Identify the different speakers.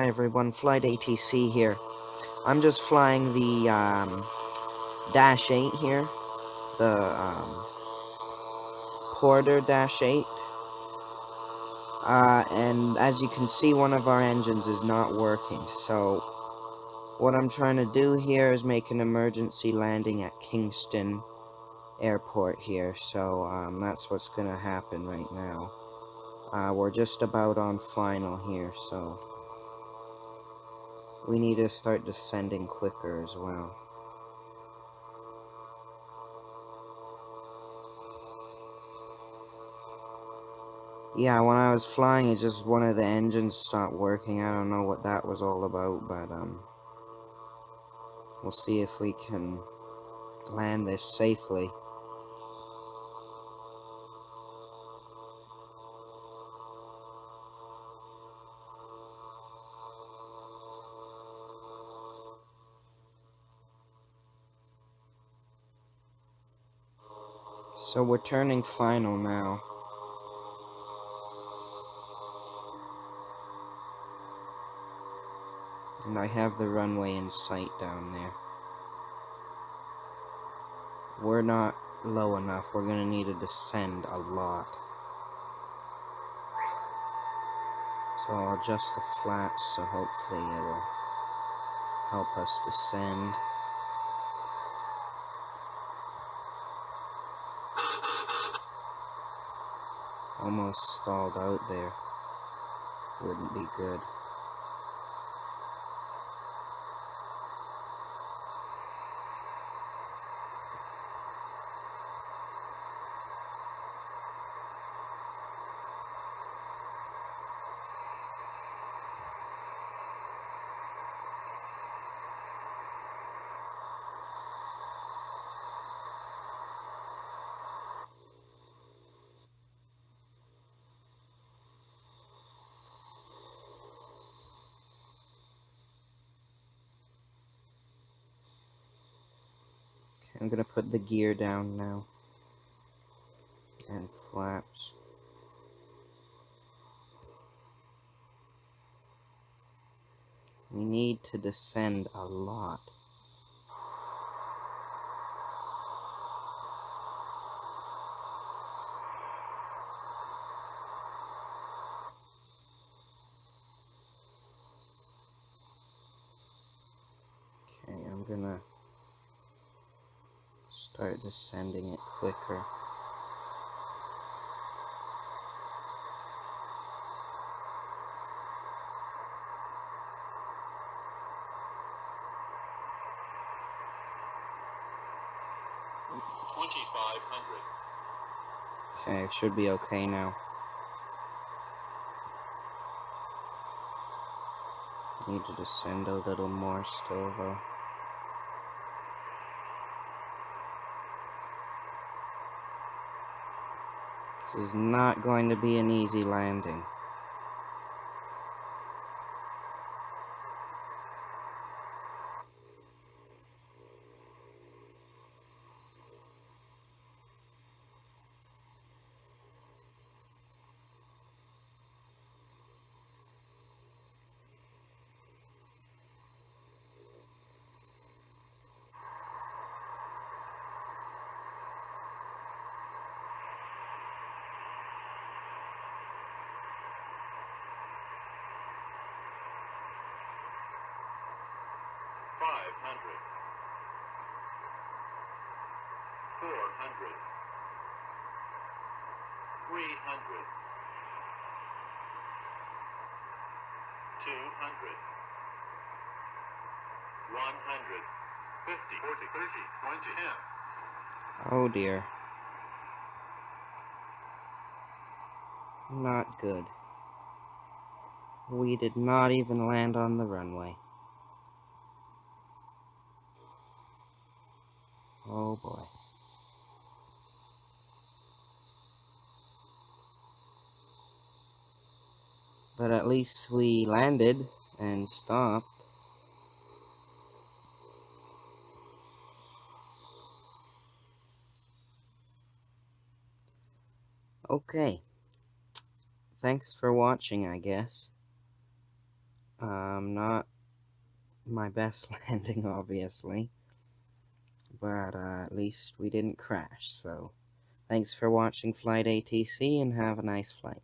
Speaker 1: Hi everyone, Flight ATC here. I'm just flying the Dash 8 here, the Porter Dash 8. And as you can see, one of our engines is not working. So what I'm trying to do here is make an emergency landing at Kingston Airport here. So that's what's going to happen right now. We're just about on final here, so we need to start descending quicker as well. Yeah, when I was flying, it just one of the engines stopped working. I don't know what that was all about, but we'll see if we can land this safely. So we're turning final now. And I have the runway in sight down there. We're not low enough. We're gonna need to descend a lot. So I'll adjust the flaps so hopefully it'll help us descend. Almost stalled out there. Wouldn't be good. I'm gonna put the gear down now. And flaps. We need to descend a lot. Okay, I'm gonna start descending it quicker. Okay, it should be okay now. Need to descend a little more still though. This is not going to be an easy landing.
Speaker 2: $500, $400, $300, $200, $100, $50, $40, $30, $20, $10.
Speaker 1: Oh dear. Not good. We did not even land on the runway. Oh boy. But at least we landed and stopped. Okay. Thanks for watching, I guess. Not my best landing, obviously, but at least we didn't crash, so thanks for watching Flight ATC and have a nice flight.